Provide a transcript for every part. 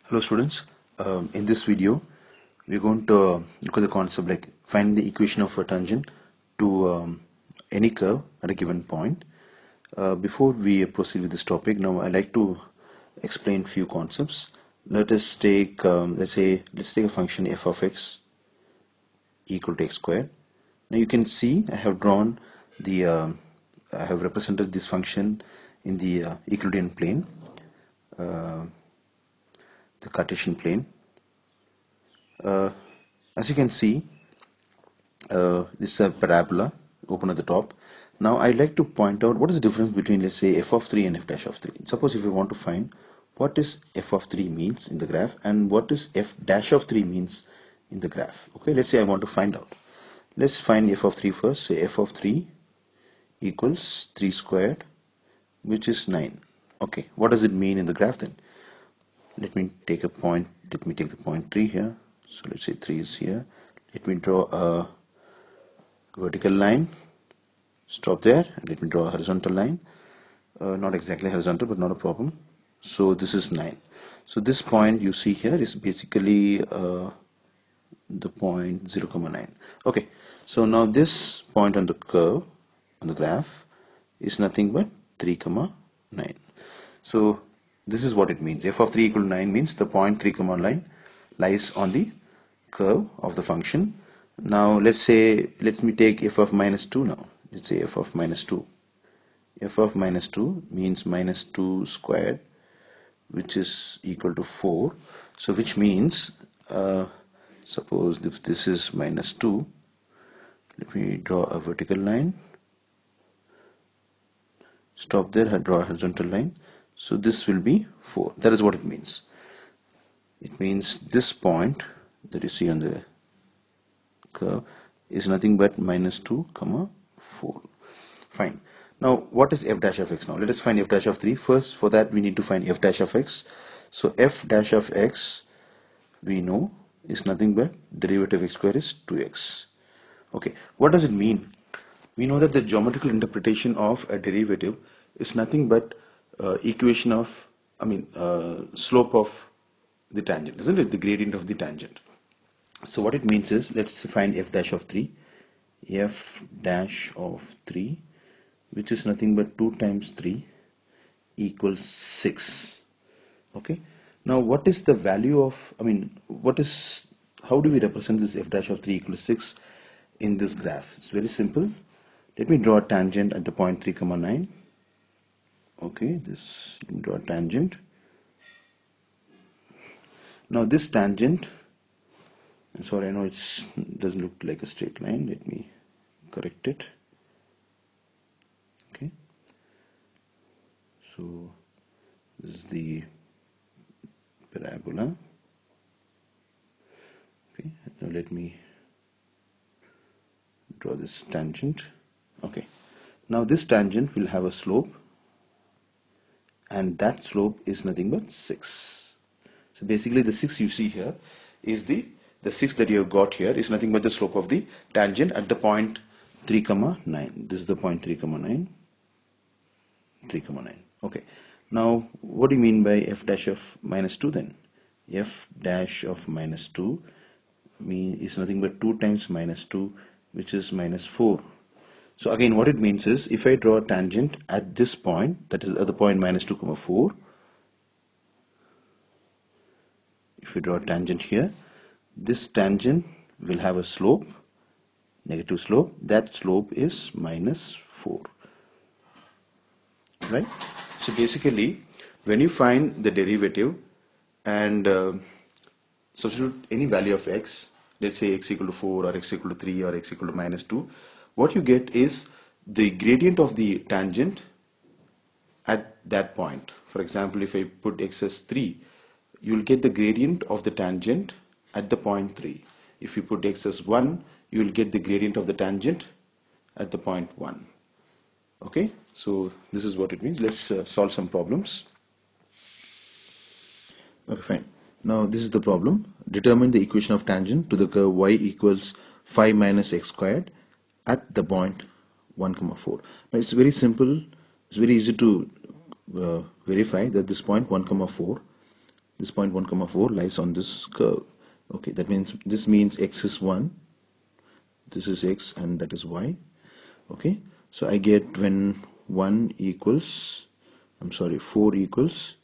Hello students, in this video we're going to look at the concept like find the equation of a tangent to any curve at a given point. Before we proceed with this topic, now I'd like to explain few concepts. Let us take let's take a function f of x equal to x squared. Now you can see I have drawn the I have represented this function in the Euclidean plane, the Cartesian plane. As you can see, this is a parabola open at the top. Now I'd like to point out what is the difference between, let's say, f of 3 and f dash of 3. Suppose if we want to find what is f of 3 means in the graph and what is f dash of 3 means in the graph. Okay, let's say I want to find out. Let's find f of 3 first. Say f of 3 equals 3 squared, which is 9. Okay, what does it mean in the graph then? Let me take a point. Let me take the point 3 here. So let's say 3 is here. Let me draw a vertical line. Stop there. Let me draw a horizontal line. Not exactly horizontal, but not a problem. So this is 9. So this point you see here is basically the point 0, 9. Okay. So now this point on the curve, on the graph, is nothing but 3, 9. So this is what it means. F of 3 equal to 9 means the point 3, 9 lies on the curve of the function. Now let me take f of minus 2 now. Let's say f of minus 2. F of minus 2 means minus 2 squared, which is equal to 4. So which means, suppose if this is minus 2, let me draw a vertical line. Stop there, draw a horizontal line. So this will be 4. That is what it means. It means this point that you see on the curve is nothing but minus 2, 4. Fine. Now what is f dash of x now? Let us find f dash of 3. First, for that we need to find f dash of x. So f dash of x, we know, is nothing but derivative of x squared is 2x. Okay. What does it mean? We know that the geometrical interpretation of a derivative is nothing but equation of, slope of the tangent, isn't it? The gradient of the tangent. So what it means is, let's find f dash of 3. F dash of 3, which is nothing but 2 times 3 equals 6. Okay. Now what is the value of, how do we represent this f dash of 3 equals 6 in this graph? It's very simple. Let me draw a tangent at the point 3, 9. Okay, let me draw a tangent. Now this tangent, I'm sorry, I know it doesn't look like a straight line. Let me correct it. Okay, so this is the parabola. Okay, now let me draw this tangent. Okay, now this tangent will have a slope, and that slope is nothing but 6. So basically the 6 you see here is the 6 that you have got here is nothing but the slope of the tangent at the point 3, 9. This is the point 3, 9. 3, 9. Okay. Now what do you mean by f dash of minus 2 then? F dash of minus 2 is nothing but 2 times minus 2, which is minus 4. So again what it means is, if I draw a tangent at this point, that is at the point minus 2, 4, if we draw a tangent here, this tangent will have a slope, negative slope. That slope is minus 4. Right? So basically, when you find the derivative and substitute any value of x, let's say x equal to 4 or x equal to 3 or x equal to minus 2, what you get is the gradient of the tangent at that point. For example, if I put x as 3, you will get the gradient of the tangent at the point 3. If you put x as 1, you will get the gradient of the tangent at the point 1. Okay, so this is what it means. Let's solve some problems. Okay, fine. Now this is the problem. Determine the equation of tangent to the curve y equals 5 minus x squared at the point 1, 4. Now it's very simple. It's very easy to verify that this point 1, 4 this point 1 comma 4 lies on this curve. Okay, that means this means x is 1, this is x, and that is y. Okay, so I get when 1 equals, I'm sorry, 4 equals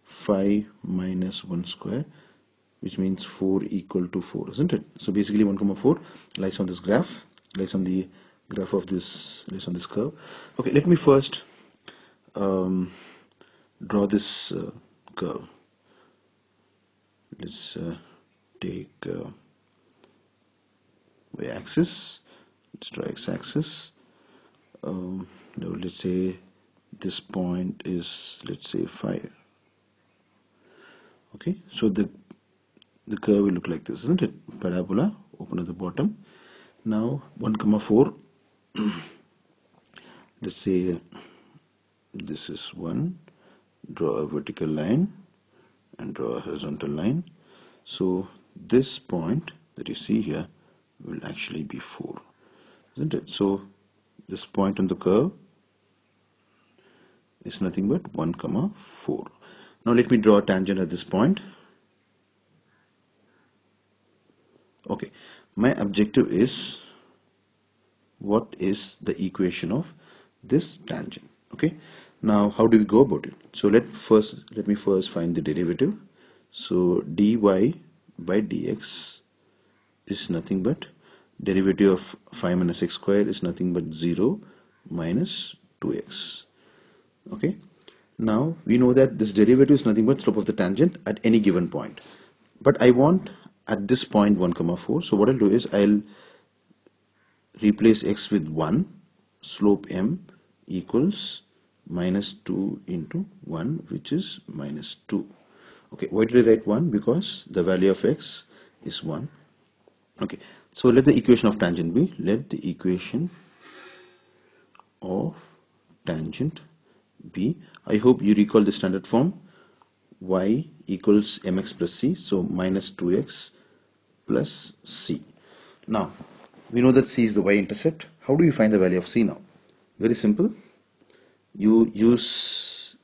5 minus 1 square, which means 4 equal to 4, isn't it? So basically 1 comma 4 lies on this graph, lies on the graph of this, lies on this curve. Okay, let me first draw this curve. Let's take y-axis. Let's draw x-axis. Now let's say this point is, let's say, 5. Okay, so the curve will look like this, isn't it? Parabola, open at the bottom. Now 1 comma 4. Let's say this is 1. Draw a vertical line and draw a horizontal line. So this point that you see here will actually be 4, isn't it? So this point on the curve is nothing but 1 comma 4. Now let me draw a tangent at this point. Okay, my objective is, what is the equation of this tangent? Okay, now how do we go about it? So let me first find the derivative. So dy by dx is nothing but derivative of 5 minus x square is nothing but 0 minus 2x. Okay, now we know that this derivative is nothing but slope of the tangent at any given point, but I want at this point 1 comma 4. So what I'll do is I'll replace x with 1, slope m equals minus 2 into 1, which is minus 2. Okay, why did I write 1? Because the value of x is 1. Okay, so let the equation of tangent be, let the equation of tangent be, I hope you recall the standard form, y equals mx plus c, so minus 2x plus c. Now we know that c is the y-intercept. How do you find the value of c now? Very simple. You use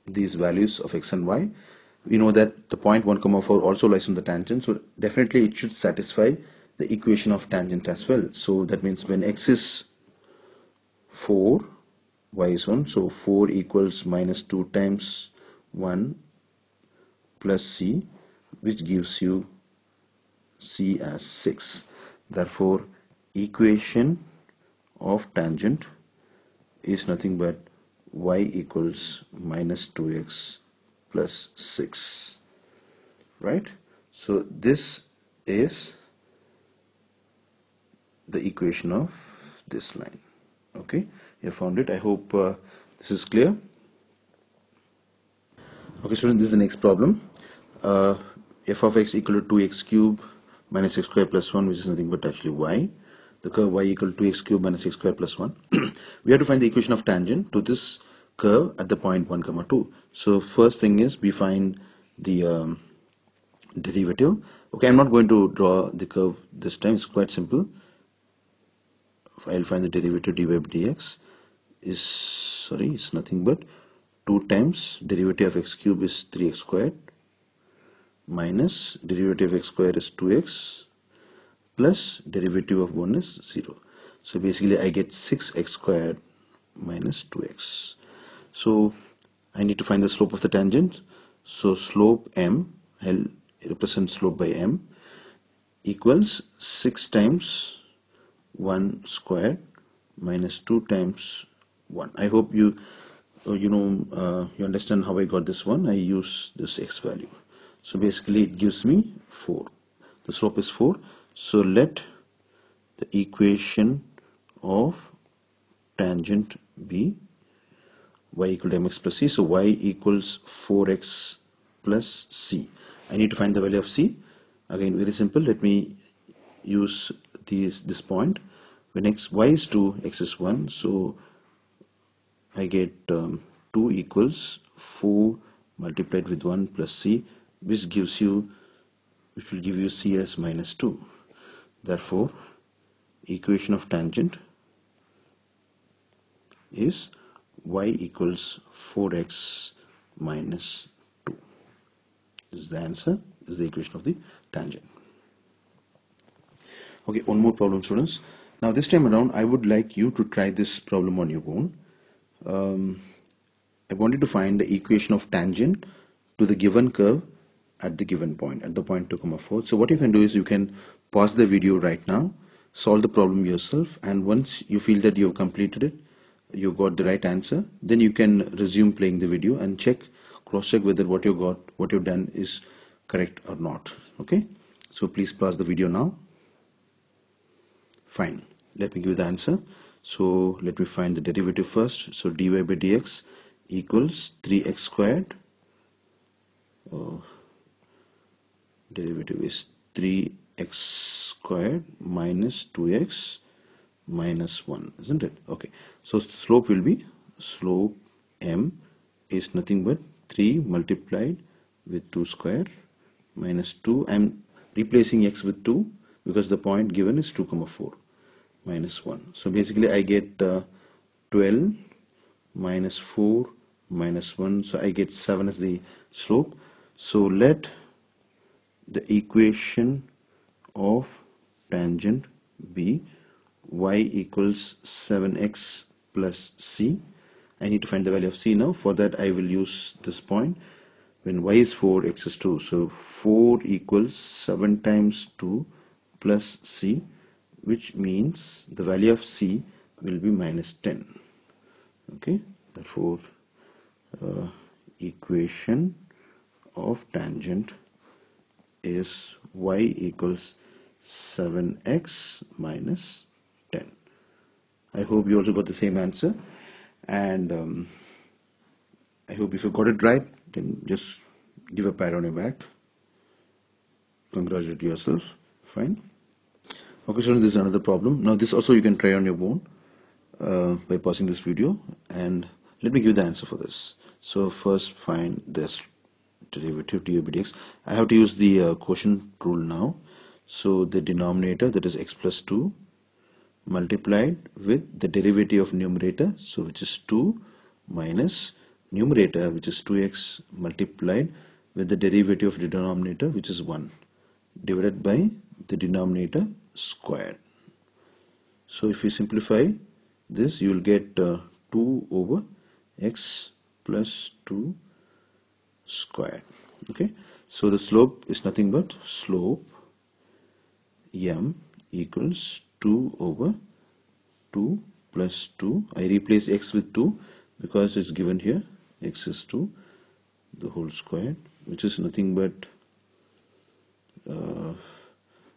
these values of x and y. We know that the point 1 comma 4 also lies on the tangent, so definitely it should satisfy the equation of tangent as well. So that means when x is 4, y is 1, so 4 equals minus 2 times 1 plus c, which gives you c as 6. Therefore equation of tangent is nothing but y equals minus 2x plus 6, right? So this is the equation of this line. Okay, you found it. I hope this is clear. Okay, students, this is the next problem. F of x equal to 2x cube minus x square plus 1, which is nothing but actually y. The curve y equal to 2x cube minus x square plus 1. We have to find the equation of tangent to this curve at the point 1 comma 2. So first thing is we find the derivative. Okay, I'm not going to draw the curve this time. It's quite simple. I'll find the derivative dy by dx is, sorry, it's nothing but 2 times derivative of x cube is 3x squared minus derivative of x squared is 2x plus derivative of 1 is 0. So basically I get 6x squared minus 2x. So I need to find the slope of the tangent. So slope m, I'll represent slope by m, equals 6 times 1 squared minus 2 times 1. I hope you you understand how I got this one. I use this x value. So basically it gives me 4. The slope is 4. So let the equation of tangent be y equal to mx plus c. So y equals 4x plus c. I need to find the value of c. Again, very simple. Let me use this point. When y is 2, x is 1. So I get 2 equals 4 multiplied with 1 plus c, which will give you c as minus 2. Therefore equation of tangent is y equals 4x minus 2. This is the answer, this is the equation of the tangent. Okay, one more problem, students. Now this time around I would like you to try this problem on your own. I wanted to find the equation of tangent to the given curve at the given point, at the point 2, 4. So what you can do is you can pause the video right now, solve the problem yourself, and once you feel that you have completed it, you got the right answer, then you can resume playing the video and cross-check whether what you've done is correct or not. Okay, so please pause the video now. Fine, let me give you the answer. So let me find the derivative first. So dy by dx equals 3x squared. Derivative is 3x squared minus 2x minus 1, isn't it? Okay, so slope will be, slope m is nothing but 3 multiplied with 2 square minus 2. I'm replacing x with 2 because the point given is 2, 4 minus 1. So basically I get 12 minus 4 minus 1, so I get 7 as the slope. So let the equation of tangent be y equals 7x plus c. I need to find the value of c now. For that I will use this point. When y is 4, x is 2, so 4 equals 7 times 2 plus c, which means the value of c will be minus 10. Okay, therefore equation of tangent is y equals 7x minus 10. I hope you also got the same answer, and I hope if you got it right, then just give a pat on your back, congratulate yourself. Fine. Okay, so this is another problem. Now this also you can try on your own by pausing this video, and let me give you the answer for this. So first find this derivative dy by dx. I have to use the quotient rule now. So the denominator, that is x plus 2, multiplied with the derivative of numerator, so which is 2, minus numerator, which is 2x, multiplied with the derivative of the denominator, which is 1, divided by the denominator squared. So if you simplify this, you will get 2 over x plus 2 squared. Okay, so the slope is nothing but slope m equals 2 over 2 plus 2. I replace x with 2 because it's given here, x is 2, the whole square, which is nothing but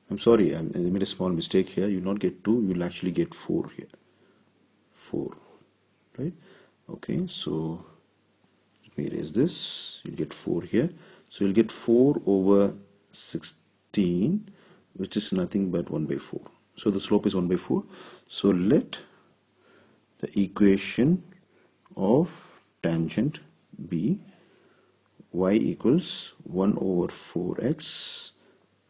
I'm sorry, I made a small mistake here. You will not get 2, you will actually get 4 here. 4, right? Okay, so let me erase this. You'll get 4 here. So you'll get 4 over 16, which is nothing but 1 by 4. So the slope is 1 by 4. So let the equation of tangent be y equals 1 over 4x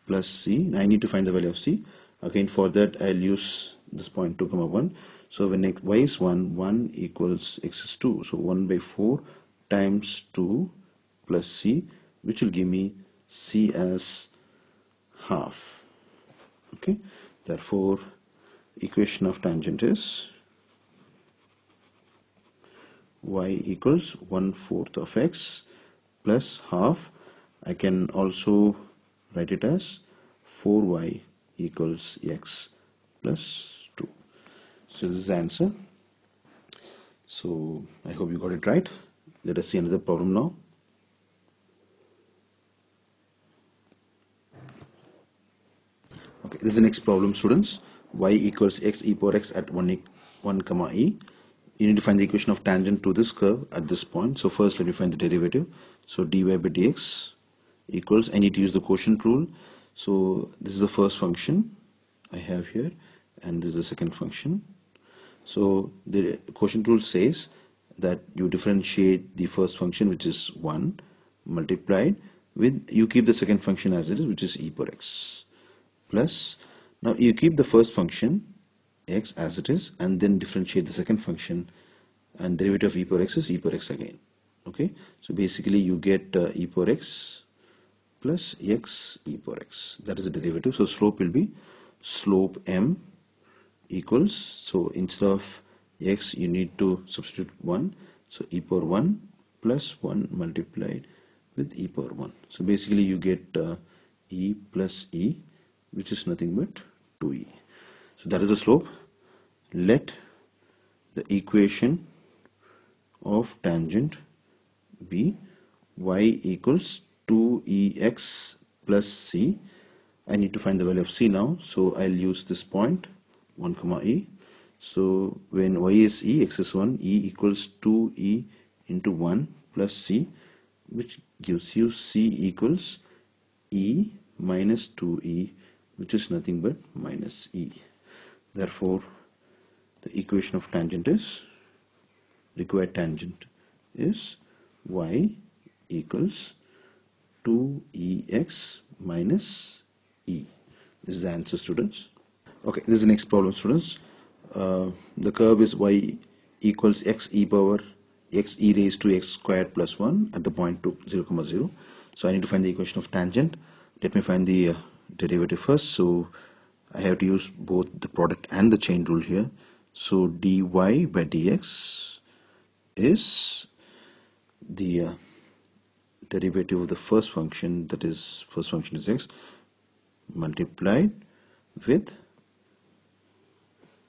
plus c. I need to find the value of c. Again, for that I'll use this point 2, 1. So when y is 1, 1 equals x is 2. So 1 by 4 times 2 plus c, which will give me c as half. Okay, therefore equation of tangent is y equals 1/4 of x plus half. I can also write it as 4y equals x plus 2. So this is the answer. So I hope you got it right. Let us see another problem now. Okay, this is the next problem, students. Y equals x e power x at 1 comma e. You need to find the equation of tangent to this curve at this point. So first let me find the derivative. So dy by dx equals, I need to use the quotient rule. So this is the first function I have here, and this is the second function. So the quotient rule says that you differentiate the first function, which is 1, multiplied with, you keep the second function as it is, which is e power x, plus, now you keep the first function x as it is, and then differentiate the second function, and derivative of e power x is e power x again. Okay, so basically you get e power x plus x e power x. That is the derivative. So slope will be slope m equals, so instead of x you need to substitute 1, so e power 1 plus 1 multiplied with e power 1. So basically you get e plus e, which is nothing but 2e. So that is the slope. Let the equation of tangent be y equals 2ex plus c. I need to find the value of c now, so I'll use this point 1 comma e. So when y is e, x is 1, e equals 2e into 1 plus c, which gives you c equals e minus 2e, which is nothing but minus e. Therefore the equation of tangent is, required tangent is y equals 2ex minus e. This is the answer, students. Okay, this is the next problem, students. The curve is y equals x e power x e raised to x squared plus 1 at the point 0, 0. So I need to find the equation of tangent. Let me find the derivative first. So I have to use both the product and the chain rule here. So dy by dx is the derivative of the first function, that is first function is x, multiplied with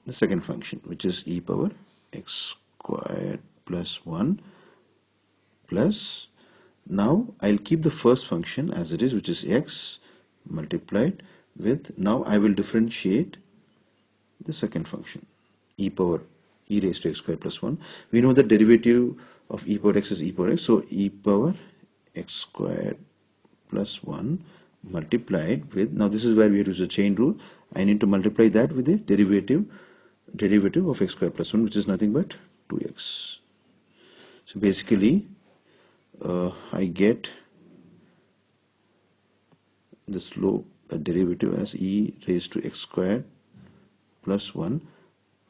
the second function, which is e power x squared plus 1 plus, now I'll keep the first function as it is, which is x, multiplied with, now I will differentiate the second function, e power e raised to x squared plus 1. We know the derivative of e power x is e power x, so e power x squared plus 1 multiplied with, now this is where we have to use the chain rule. I need to multiply that with the derivative of x squared plus 1, which is nothing but 2x. So basically I get the slope derivative as e raised to x squared plus 1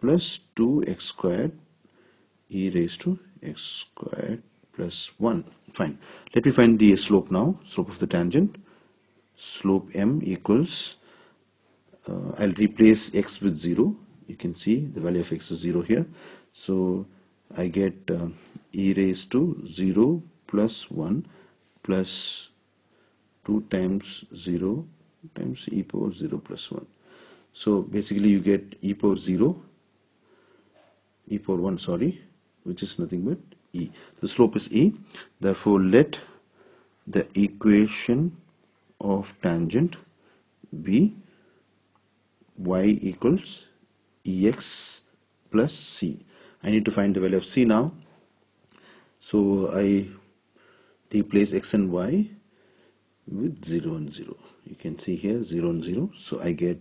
plus 2x squared e raised to x squared plus 1. Fine. Let me find the slope now, slope of the tangent. Slope m equals, I'll replace x with 0. You can see the value of x is 0 here. So I get e raised to 0 plus 1 plus 2 times 0 times e power 0 plus 1. So basically you get e power 0, e power 1, sorry, which is nothing but e. The slope is e. Therefore let the equation of tangent be y equals ex plus c. I need to find the value of c now. So I replace x and y with 0 and 0. You can see here 0 and 0. So I get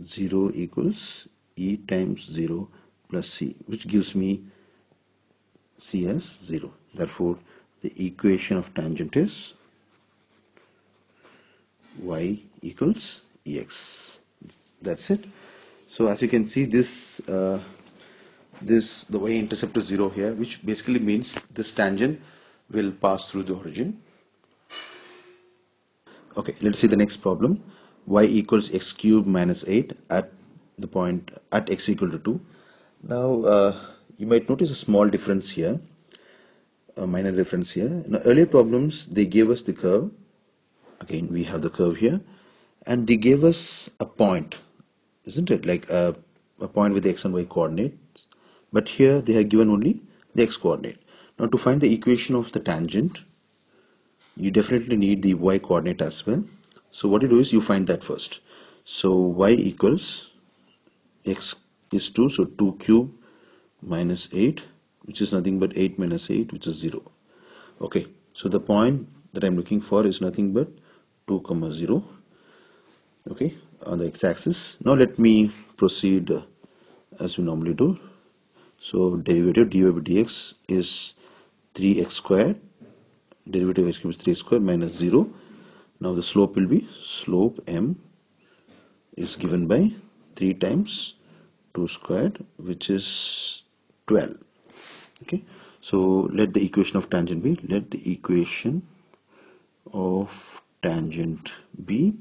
0 equals e times 0 plus c, which gives me c as 0. Therefore the equation of tangent is y equals ex. That's it. So as you can see, this the y-intercept is 0 here, which basically means this tangent will pass through the origin. Okay, let's see the next problem. Y equals x cubed minus 8 at the point at x equal to 2. Now you might notice a small difference here, a minor difference here. In earlier problems they gave us the curve. Again we have the curve here, and they gave us a point, isn't it, like a point with the x and y coordinates, but here they have given only the x coordinate. Now to find the equation of the tangent, you definitely need the y coordinate as well. So what you do is you find that first. So y equals, x is 2, so 2 cube minus 8, which is nothing but 8 minus 8, which is 0. Okay, so the point that I'm looking for is nothing but 2 comma 0. Okay, on the x-axis. Now let me proceed as we normally do. So derivative dy by dx is 3x squared, derivative of x cubed is 3x squared minus 0. Now the slope will be, slope m is given by 3 times 2 squared, which is 12. Okay, so let the equation of tangent be, let the equation of tangent B,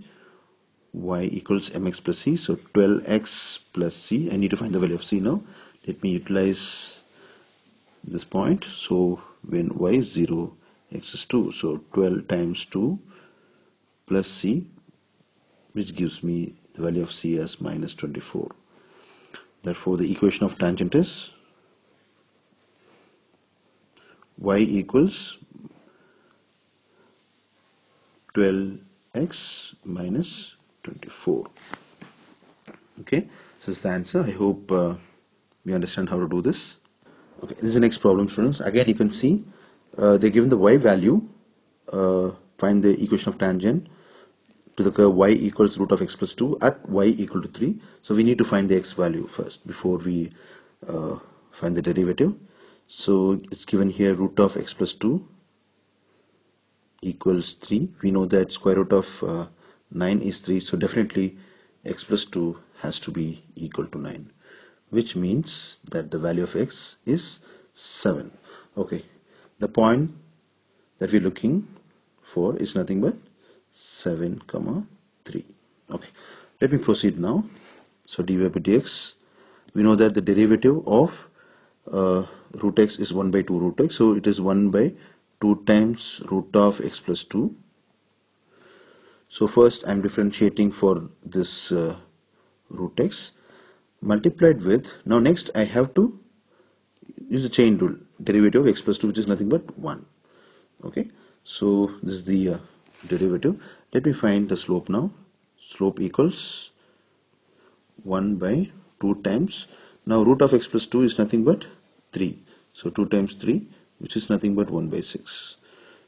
y equals mx plus c. So 12x plus c. I need to find the value of c now. Let me utilize this point. So when y is 0, x is 2. So 12 times 2 plus c, which gives me the value of c as minus 24. Therefore, the equation of tangent is y equals 12x minus 24. Okay, so this is the answer. I hope we understand how to do this. Okay, this is the next problem, students. Again, you can see they're given the y value. Find the equation of tangent to the curve y equals root of x plus 2 at y equal to 3. So we need to find the x value first before we find the derivative. So it's given here root of x plus 2 equals 3. We know that square root of 9 is 3. So definitely x plus 2 has to be equal to 9, which means that the value of x is 7. Okay, the point that we're looking for is nothing but 7 comma 3. Okay, let me proceed now. So dy by dx, we know that the derivative of root x is 1 by 2 root x, so it is 1 by 2 times root of x plus 2. So first I'm differentiating for this root x multiplied with, now next I have to use the chain rule, derivative of x plus 2, which is nothing but 1. Okay, so this is the derivative. Let me find the slope now. Slope equals 1 by 2 times, now root of x plus 2 is nothing but 3, so 2 times 3, which is nothing but 1 by 6.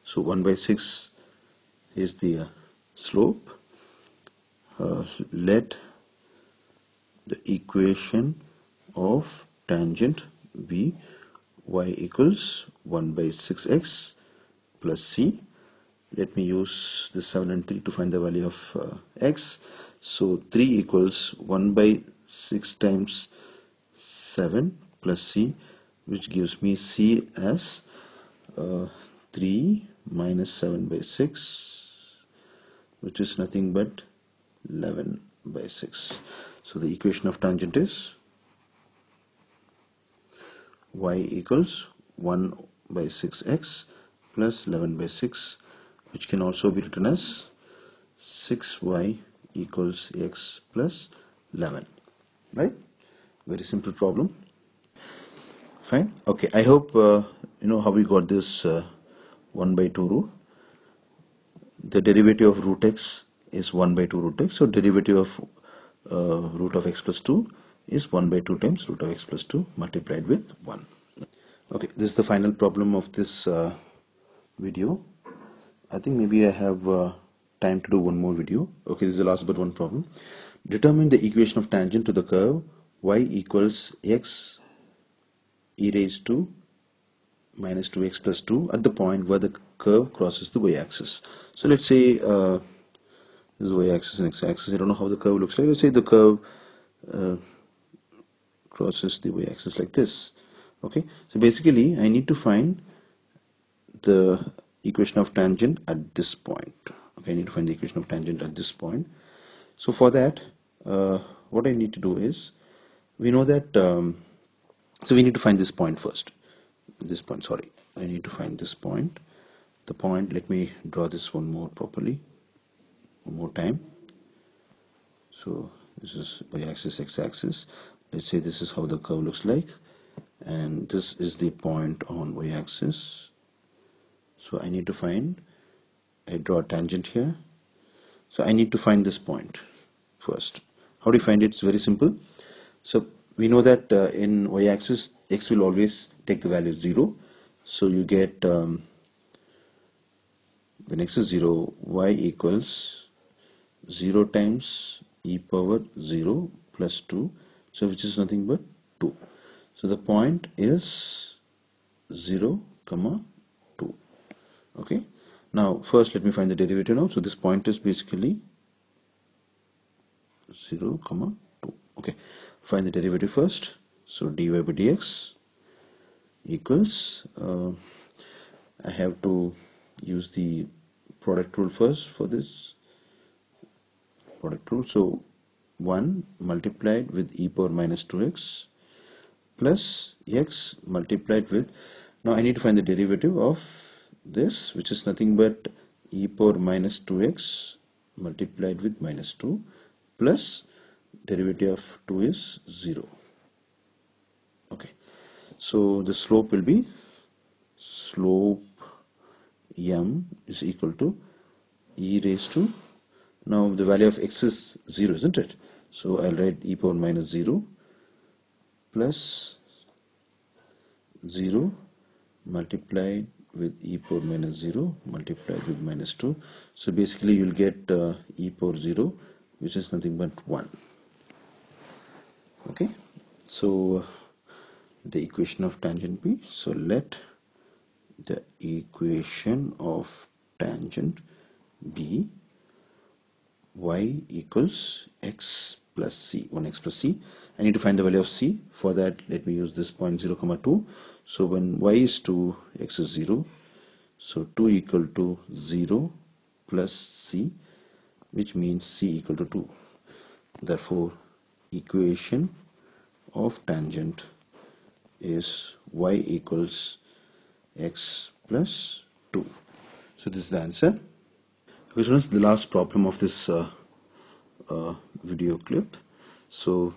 So 1 by 6 is the slope. Let the equation of tangent be y equals 1 by 6x plus c. Let me use the 7 and 3 to find the value of x. So 3 equals 1 by 6 times 7 plus c, which gives me c as 3 minus 7 by 6, which is nothing but 11 by 6. So the equation of tangent is y equals 1 by 6x plus 11 by 6, which can also be written as 6y equals x plus 11. Right? Very simple problem. Fine. Okay, I hope you know how we got this 1 by 2 rule. The derivative of root x is 1 by 2 root x. So derivative of root of x plus 2 is 1 by 2 times root of x plus 2 multiplied with 1. Okay, this is the final problem of this video. I think maybe I have time to do one more video. Okay, this is the last but one problem. Determine the equation of tangent to the curve y equals x e raised to minus 2x plus 2 at the point where the curve crosses the y-axis. So let's say this is y-axis and x-axis. I don't know how the curve looks like. Let's say the curve crosses the y-axis like this. Okay, so basically I need to find the equation of tangent at this point. Okay, I need to find the equation of tangent at this point. So for that, what I need to do is, we know that, so we need to find this point first. This point, sorry, I need to find this point. The point, let me draw this one more properly, one more time. So this is y-axis, x-axis. Let's say this is how the curve looks like, and this is the point on y-axis. So I need to find, I draw a tangent here. So I need to find this point first. How do you find it? It's very simple. So we know that in y-axis, x will always take the value 0. So you get, when x is 0, y equals 0 times e power 0 plus 2. So which is nothing but 2. So the point is 0 comma 2. Okay, now first let me find the derivative now. So this point is basically 0 comma 2. Okay, find the derivative first. So dy by dx equals, I have to use the product rule first for this product rule. So 1 multiplied with e power minus 2x plus x multiplied with, now I need to find the derivative of this, which is nothing but e power minus 2x multiplied with minus 2 plus derivative of 2 is 0. Okay, so the slope will be slope m is equal to e raised to, now the value of x is 0, isn't it? So I'll write e power minus 0 plus 0 multiplied with e power minus 0 multiplied with minus 2. So basically you'll get e power 0, which is nothing but 1. Okay, so the equation of tangent B. So let the equation of tangent be y equals x plus c, 1x plus c. I need to find the value of c. For that, let me use this point 0, 2. So when y is 2, x is 0. So 2 equal to 0 plus c, which means c equal to 2. Therefore, equation of tangent is y equals x plus 2. So this is the answer. Which was the last problem of this video clip. So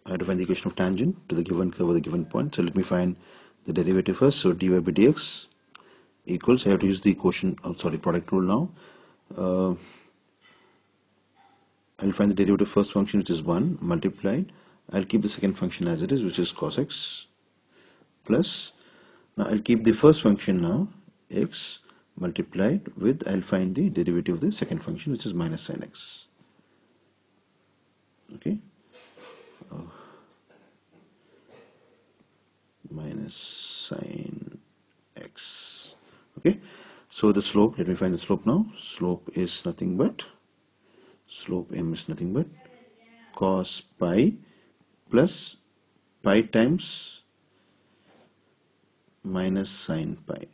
I have to find the equation of tangent to the given curve or the given point. So let me find the derivative first. So dy by dx equals, I have to use the quotient, product rule now. I'll find the derivative first function, which is 1 multiplied. I'll keep the second function as it is, which is cos x, plus, now I'll keep the first function now, x multiplied with, I'll find the derivative of the second function, which is minus sin x. Okay, minus sin x. Okay, so the slope, let me find the slope now. Slope is nothing but, slope m is nothing but cos pi plus pi times minus sin pi.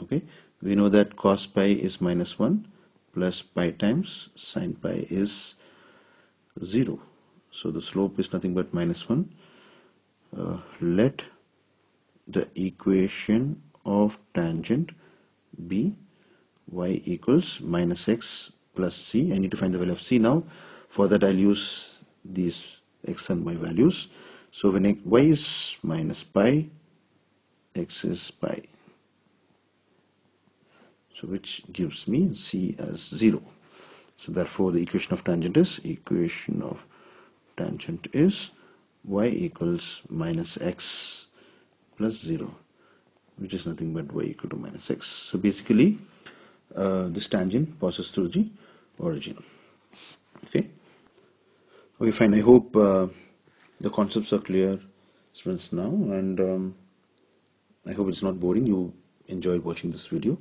Okay, we know that cos pi is minus 1 plus pi times sin pi is 0. So the slope is nothing but minus 1. Let the equation of tangent be y equals minus x plus c. I need to find the value of c now. For that, I'll use these x and y values. So when y is minus pi, x is pi. So which gives me c as 0. So therefore the equation of tangent is y equals minus x plus 0, which is nothing but y equal to minus x. So basically this tangent passes through the origin. Okay, fine. I hope the concepts are clear, students, now, and I hope it's not boring. You enjoyed watching this video.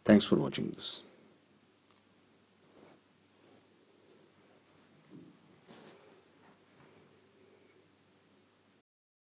Thanks for watching this.